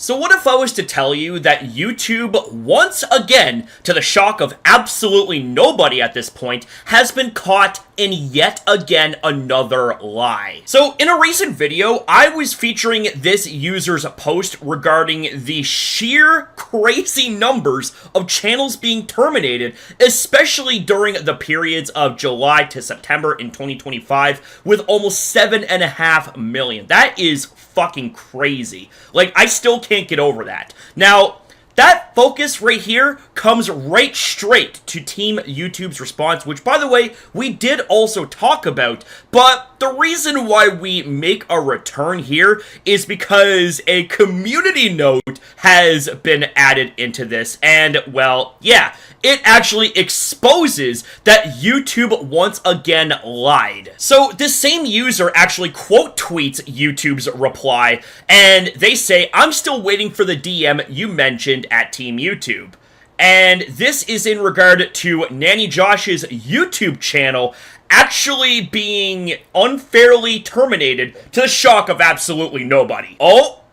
So what if I was to tell you that YouTube, once again, to the shock of absolutely nobody at this point, has been caught in yet again another lie? So in a recent video, I was featuring this user's post regarding the sheer crazy numbers of channels being terminated, especially during the periods of July to September in 2025, with almost 7.5 million. That is fucking crazy. Like, I still can't get over that. Now, that focus right here comes right straight to Team YouTube's response, which, by the way, we did also talk about, but the reason why we make a return here is because a community note has been added into this, and, well, yeah, it actually exposes that YouTube once again lied. So this same user actually quote tweets YouTube's reply, and they say, "I'm still waiting for the DM you mentioned at Team YouTube." And this is in regard to Nanny Josh's YouTube channel actually being unfairly terminated, to the shock of absolutely nobody. Oh,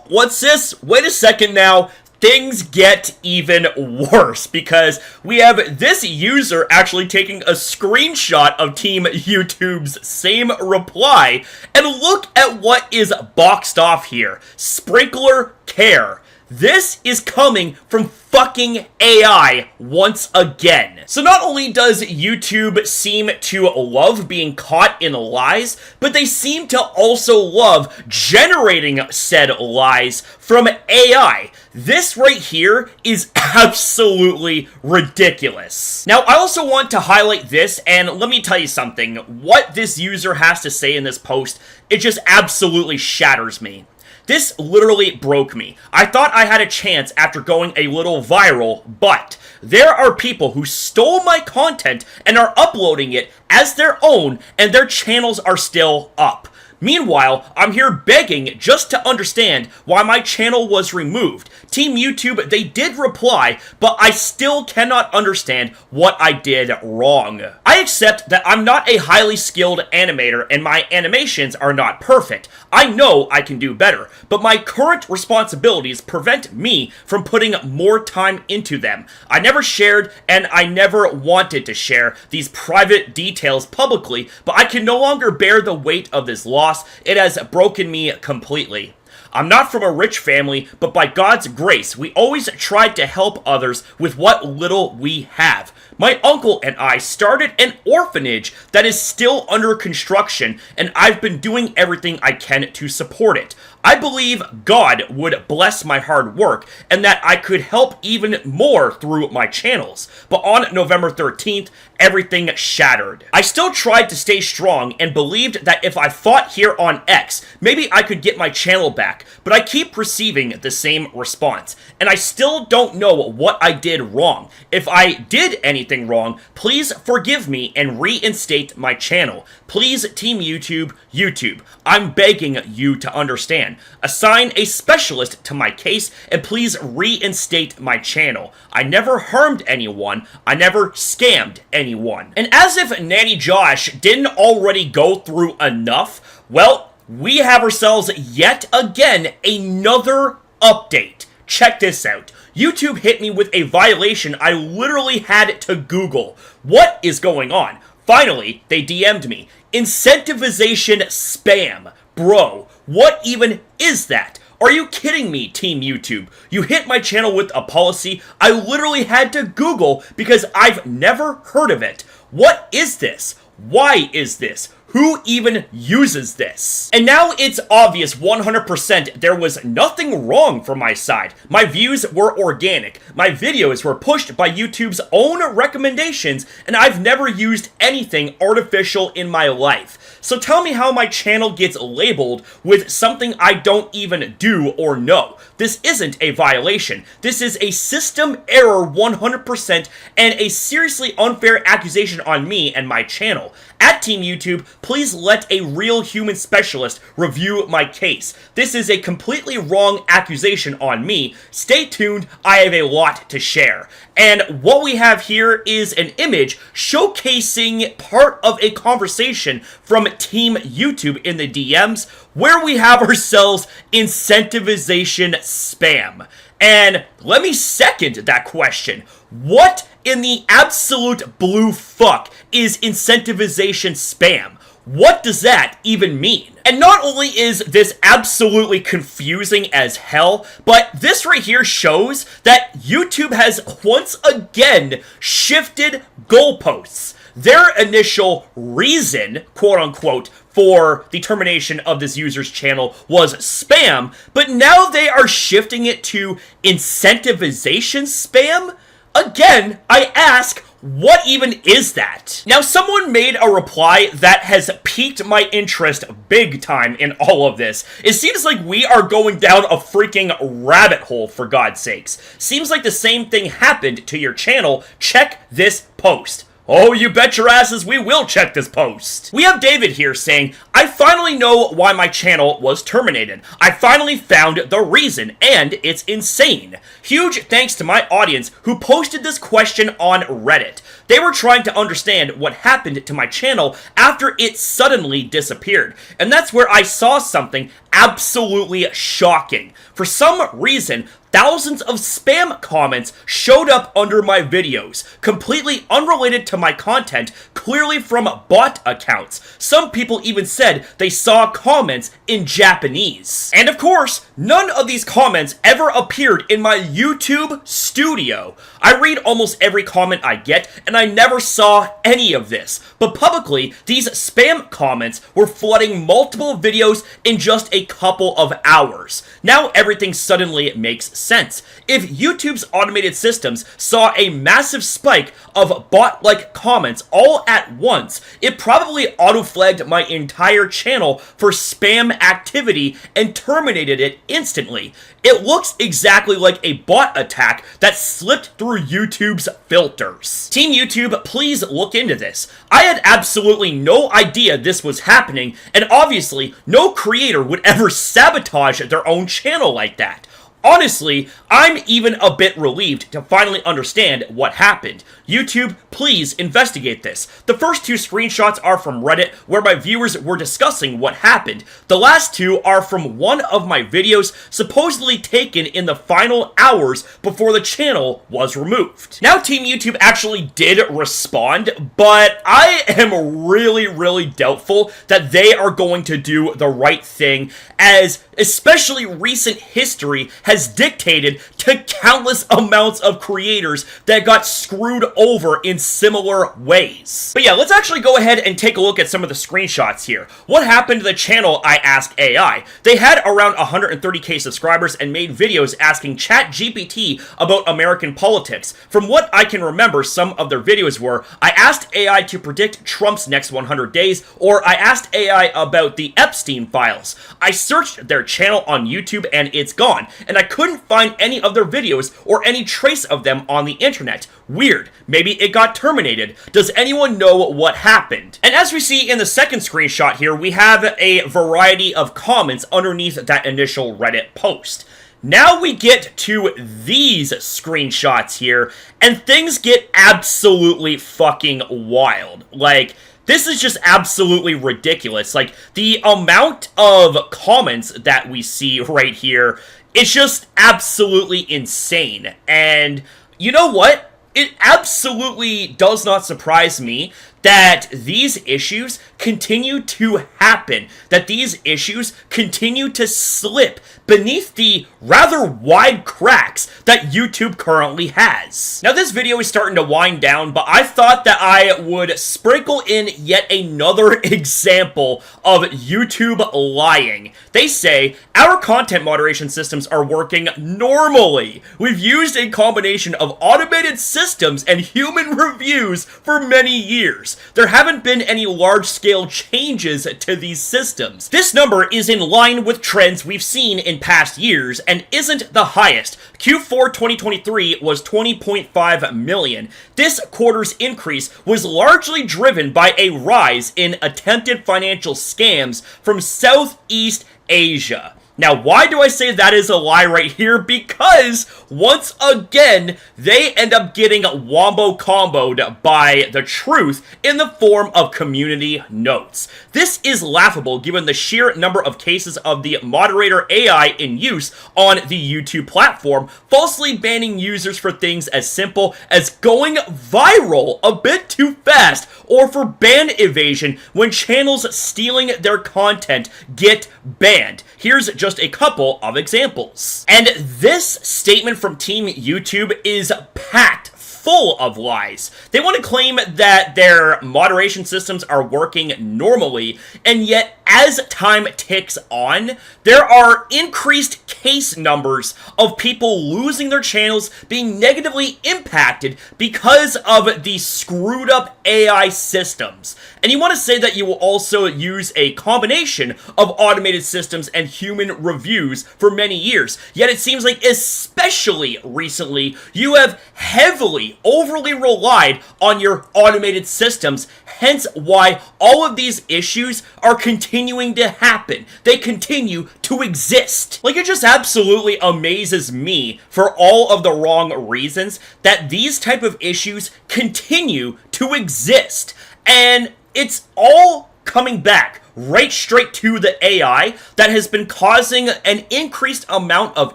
what's this? Wait a second now. Things get even worse, because we have this user actually taking a screenshot of Team YouTube's same reply, and look at what is boxed off here. Sprinkler care. This is coming from fucking AI once again. So not only does YouTube seem to love being caught in lies, but they seem to also love generating said lies from AI. This right here is absolutely ridiculous. Now, I also want to highlight this, and let me tell you something. What this user has to say in this post, it just absolutely shatters me. This literally broke me. I thought I had a chance after going a little viral, but there are people who stole my content and are uploading it as their own, and their channels are still up. Meanwhile, I'm here begging just to understand why my channel was removed. Team YouTube, they did reply, but I still cannot understand what I did wrong. I accept that I'm not a highly skilled animator and my animations are not perfect. I know I can do better, but my current responsibilities prevent me from putting more time into them. I never shared and I never wanted to share these private details publicly, but I can no longer bear the weight of this loss. It has broken me completely. I'm not from a rich family, but by God's grace, we always tried to help others with what little we have. My uncle and I started an orphanage that is still under construction, and I've been doing everything I can to support it. I believe God would bless my hard work, and that I could help even more through my channels. But on November 13th, everything shattered. I still tried to stay strong and believed that if I fought here on X, maybe I could get my channel back, but I keep receiving the same response, and I still don't know what I did wrong. If I did anything wrong, please forgive me and reinstate my channel. Please, Team YouTube, I'm begging you to understand. Assign a specialist to my case, and please reinstate my channel. I never harmed anyone. I never scammed anyone. And as if Nanny Josh didn't already go through enough, well, we have ourselves yet again another update. Check this out. YouTube hit me with a violation I literally had to Google. What is going on? Finally, they DM'd me. Incentivization spam. Bro, what even is that? Are you kidding me, Team YouTube? You hit my channel with a policy I literally had to Google because I've never heard of it. What is this? Why is this? Who even uses this? And now it's obvious 100% there was nothing wrong from my side. My views were organic. My videos were pushed by YouTube's own recommendations, and I've never used anything artificial in my life. So tell me how my channel gets labeled with something I don't even do or know. This isn't a violation. This is a system error 100% and a seriously unfair accusation on me and my channel. At Team YouTube, please let a real human specialist review my case. This is a completely wrong accusation on me. Stay tuned, I have a lot to share. And what we have here is an image showcasing part of a conversation from Team YouTube in the DMs. where we have ourselves incentivization spam. And let me second that question. What in the absolute blue fuck is incentivization spam? What does that even mean? And not only is this absolutely confusing as hell, but this right here shows that YouTube has once again shifted goalposts. Their initial reason, quote unquote, for the termination of this user's channel was spam, but now they are shifting it to incentivization spam? Again, I ask, what even is that? Now, someone made a reply that has piqued my interest big time in all of this. It seems like we are going down a freaking rabbit hole, for God's sakes. Seems like the same thing happened to your channel. Check this post. Oh, you bet your asses we will check this post. We have David here saying, I finally know why my channel was terminated. I finally found the reason, and it's insane. Huge thanks to my audience who posted this question on Reddit. They were trying to understand what happened to my channel after it suddenly disappeared. And that's where I saw something absolutely shocking. For some reason, thousands of spam comments showed up under my videos, completely unrelated to my content, clearly from bot accounts. Some people even said they saw comments in Japanese. And of course, none of these comments ever appeared in my YouTube studio. I read almost every comment I get, and I never saw any of this. But publicly, these spam comments were flooding multiple videos in just a couple of hours. Now everything suddenly makes sense. If YouTube's automated systems saw a massive spike of bot-like comments all at once, it probably auto-flagged my entire channel for spam activity and terminated it instantly. It looks exactly like a bot attack that slipped through YouTube's filters. Team YouTube, please look into this. I had absolutely no idea this was happening, and obviously, no creator would ever sabotage their own channel like that. Honestly, I'm even a bit relieved to finally understand what happened. YouTube, please investigate this. The first two screenshots are from Reddit, where my viewers were discussing what happened. The last two are from one of my videos, supposedly taken in the final hours before the channel was removed. Now, Team YouTube actually did respond, but I am really doubtful that they are going to do the right thing, as especially recent history has dictated to countless amounts of creators that got screwed over in similar ways. But yeah, let's actually go ahead and take a look at some of the screenshots here. What happened to the channel I Ask AI? They had around 130k subscribers and made videos asking ChatGPT about American politics. From what I can remember, some of their videos were, I asked AI to predict Trump's next 100 days, or I asked AI about the Epstein files. I searched their channel on YouTube and it's gone, and I couldn't find any of their videos or any trace of them on the internet. Weird. Maybe it got terminated. Does anyone know what happened? And as we see in the second screenshot here, we have a variety of comments underneath that initial Reddit post. Now we get to these screenshots here, and things get absolutely fucking wild. Like, this is just absolutely ridiculous. Like, the amount of comments that we see right here is just absolutely insane. And you know what? It absolutely does not surprise me that these issues continue to happen, that these issues continue to slip beneath the rather wide cracks that YouTube currently has. Now, this video is starting to wind down, but I thought that I would sprinkle in yet another example of YouTube lying. They say, our content moderation systems are working normally. We've used a combination of automated systems and human reviews for many years. There haven't been any large-scale changes to these systems. This number is in line with trends we've seen in past years and isn't the highest. Q4 2023 was 20.5 million. This quarter's increase was largely driven by a rise in attempted financial scams from Southeast Asia. Now, why do I say that is a lie right here? Because, once again, they end up getting wombo-comboed by the truth in the form of community notes. This is laughable given the sheer number of cases of the moderator AI in use on the YouTube platform, falsely banning users for things as simple as going viral a bit too fast, or for ban evasion when channels stealing their content get banned. Here's just a couple of examples. And this statement from Team YouTube is packed full of lies. They want to claim that their moderation systems are working normally, and yet as time ticks on, there are increased case numbers of people losing their channels, being negatively impacted because of the screwed up AI systems. And you want to say that you will also use a combination of automated systems and human reviews for many years, yet it seems like especially recently, you have heavily overly relied on your automated systems, hence why all of these issues are continuing to happen. They continue to exist. Like, it just absolutely amazes me, for all of the wrong reasons, that these type of issues continue to exist. And it's all coming back right straight to the AI that has been causing an increased amount of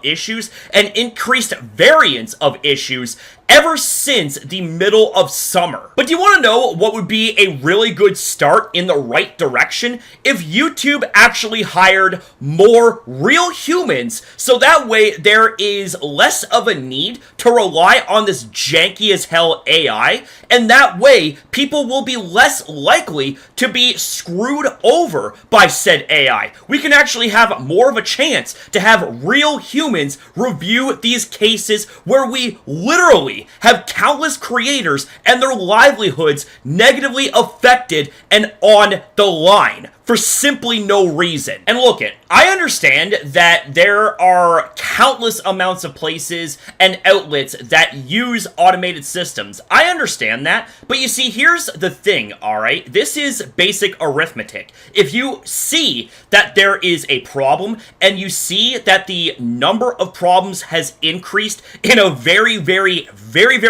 issues and increased variance of issues ever since the middle of summer. But do you want to know what would be a really good start in the right direction? If YouTube actually hired more real humans, so that way there is less of a need to rely on this janky as hell AI, and that way people will be less likely to be screwed over by said AI. We can actually have more of a chance to have real humans review these cases where we literally have countless creators and their livelihoods negatively affected and on the line for simply no reason. And look it, I understand that there are countless amounts of places and outlets that use automated systems. I understand that, but you see, here's the thing, alright? This is basic arithmetic. If you see that there is a problem, and you see that the number of problems has increased in a very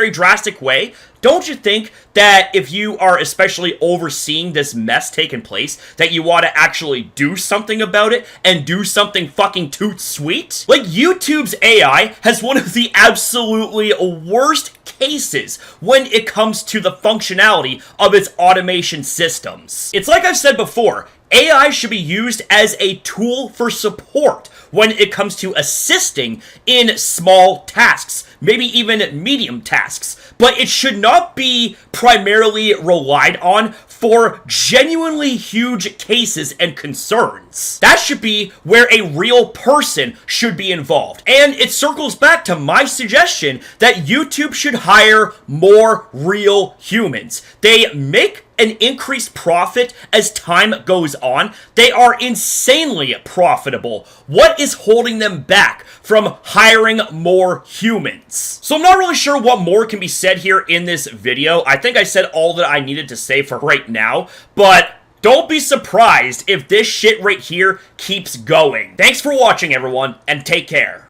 drastic way, don't you think that if you are especially overseeing this mess taking place, that you ought to actually do something about it and do something fucking toot sweet? Like, YouTube's AI has one of the absolutely worst cases when it comes to the functionality of its automation systems. It's like I've said before, AI should be used as a tool for support when it comes to assisting in small tasks, maybe even medium tasks, but it should not be primarily relied on for genuinely huge cases and concerns. That should be where a real person should be involved. And it circles back to my suggestion that YouTube should hire more real humans. They make an increased profit as time goes on. They are insanely profitable. What is holding them back from hiring more humans? So I'm not really sure what more can be said here in this video. I think I said all that I needed to say for right now, but don't be surprised if this shit right here keeps going. Thanks for watching, everyone, and take care.